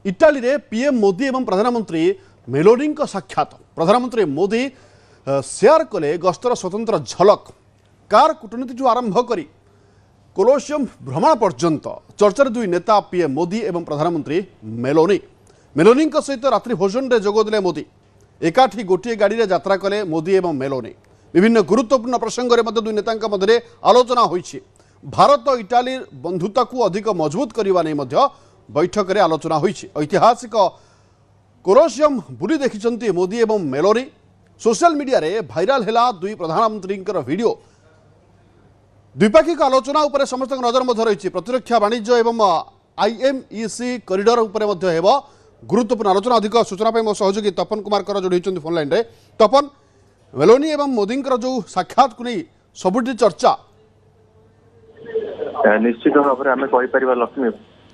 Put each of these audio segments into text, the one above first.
Italy रे PM Modi एवं प्रधानमंत्री मेलोनी साक्षात प्रधानमंत्री मोदी शेयर कले गस्तर स्वतंत्र झलक कार कूटनीति जो आरंभ करी कोलोसियम भ्रमण पर्यंत चर्चार दुई नेता पीएम मोदी एवं प्रधानमंत्री मेलोनी सहित रात्रि भोजन रे जोगदेले मोदी एकाठी गोटे गाड़ी रे यात्रा कले मोदी एवं मेलोनी विभिन्न गुरुत्वपूर्ण प्रसंग में दुई नेता मध्य आलोचना होइछि। भारत इटाली बंधुता को अधिक मजबूत करने नहीं बैठक में आलोचना होइछि। ऐतिहासिक कोलोसियम बुली देखिछन्ति मोदी एवं मेलोनी सोशल मीडिया रे भाइराल हैला दुई प्रधानमंत्री वीडियो द्विपाक्षिक आलोचना उपर समस्त नजर मध्य रही प्रतिरक्षा वाणिज्य एवं आईएमईसी कॉरिडोर उपर मध्य हेबो गुरुत्वपूर्ण आलोचना। अधिक सूचना मो सहयोगी तपन कुमार कर जोड़ी होइछन्ति फोन लाइन रे। तपन मेलोनी एवं मोदी जो साक्षात को नहीं सबुठी चर्चा निश्चित भाव में आम कहीपर लक्ष्मी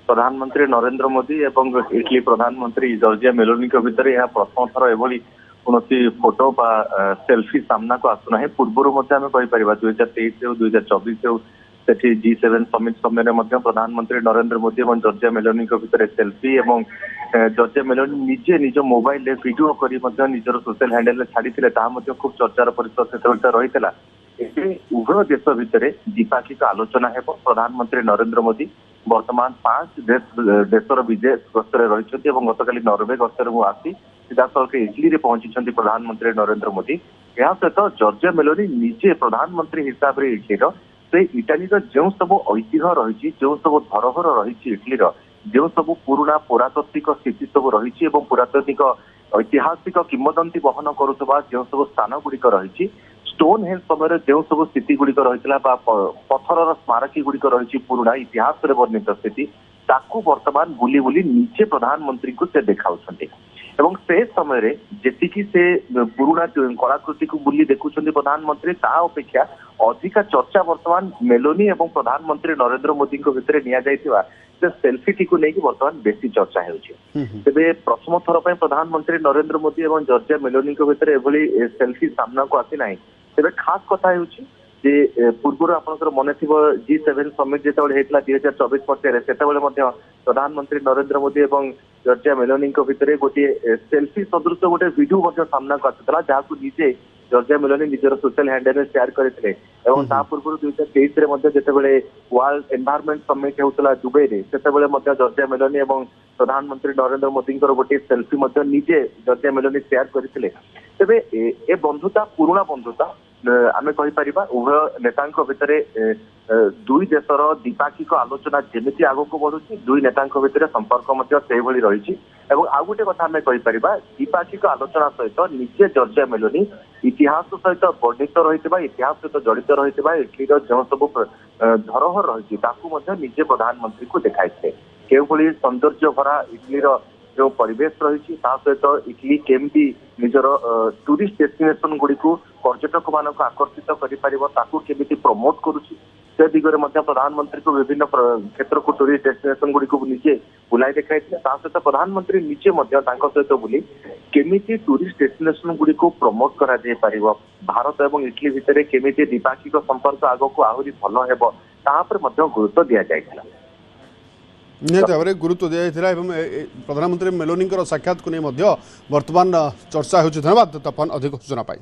प्रधानमंत्री नरेंद्र मोदी एवं इटली प्रधानमंत्री जॉर्जिया मेलोनी भितर यह प्रथम थर एभली कौन फोटो बा सेल्फी सामना को आसुना पूर्वर आम कहीपर 2023 हो 2024 हो G7 समिट समय प्रधानमंत्री नरेंद्र मोदी और जॉर्जिया मेलोनी भितर सेल्फी एवं जॉर्जिया मेलोनी निजे निज मोबाइल रे वीडियो करी निजर सोशल हैंडल रे छाड़ी खूब चर्चार परिसर से रही उभय देश भितर द्विपाक्षिक आलोचना है। प्रधानमंत्री नरेंद्र मोदी वर्तमान 5 देशर विदेश गस्तर रही गतकाली नॉर्वे गस्तर आसी सीधा सड़क इटली रे पहुंची प्रधानमंत्री नरेंद्र मोदी। या सहित जॉर्जिया मेलोनी निजे प्रधानमंत्री हिसाब से इटली से इटाली जो सब ऐतिह्य रही जो सब धरोहर रही इटली जो सब पुराना पुरातात्विक स्थिति सब रही पुरातात्विक ऐतिहासिक किंवदंती बहन करुवा जो सब स्थान गुड़िक रही स्टोन हेंज समय जो सब स्थिति गुड़िक रही पत्थर स्मारकी गुड़िक रही पुराना इतिहास वर्णित स्थिति ताकू वर्तमान बुली बुली निजे प्रधानमंत्री को से देखा एवं से समय जी से पुराना कलाकृति को बुली देखुं प्रधानमंत्री ता अपेक्षा अधिका चर्चा वर्तमान मेलोनी एवं प्रधानमंत्री नरेंद्र मोदी भितर नि सेल्फी टी को लेकिन वर्तमान बेसी चर्चा होते प्रथम थर पर प्रधानमंत्री नरेंद्र मोदी और जॉर्जिया मेलोनी भितर एभली सेल्फी सामना को आसी ना तेज खास कथा पूर्व आपंकर मन थी G7 समिट जो 2024 मसीह से प्रधानमंत्री नरेंद्र मोदी और जॉर्जिया मेलोनी भितर गोटे सेल्फी सदृश गोटे वीडियो सामना को आसाला जहाँ निजे जॉर्जिया मेलोनी निजर सोशल हैंडल में शेयर करते पूर्व 2023 जितेबाला वर्ल्ड एनवायरनमेंट समिट होता दुबई में से जॉर्जिया मेलोनी और प्रधानमंत्री नरेंद्र मोदी गोटे सेल्फी निजे जॉर्जिया मेलोनी शेयर करते तेज ए बंधुता पुराना बंधुता आम कहीपर उभय नेता भितर दुई देशर द्विपाक्षिक आलोचना जमी आग को बढ़ुची दुई नेता भितर संपर्क रही आउ गोटे कथा आम कहीपर द्विपाक्षिक आलोचना सहित निजे जॉर्जिया मेलोनी इतिहास सहित वर्णित रही इतिहास सहित जड़ित रही इटली जो सब धरोहर रही निजे प्रधानमंत्री को देखाई के सौंदर्य भरा इटली जो परिवेश रही सहित इटली केमती निजर टूरिस्ट डेस्टिनेशन गुड़ी पर्यटक मान आकर्षित कर प्रमोट करुच्ची से दिगरे प्रधानमंत्री को विभिन्न क्षेत्र को टूरिस्ट डेस्टिनेशन गुड़ी निजे बुलाई देखाई सहित प्रधानमंत्री निजे सहित बुली केमिति टूरिस्ट डेस्टिनेशन गुड़ी प्रमोट करा भारत और इटली भितर केमिति द्विपाक्षिक संपर्क आग को आहरी भल हेब गुरुत्व दि जाइथिला निहत भाव में गुरुत्व दिया प्रधानमंत्री मेलोनी साक्षात को नहीं वर्तमान चर्चा हो। धन्यवाद तपन अधिक सूचना पाई।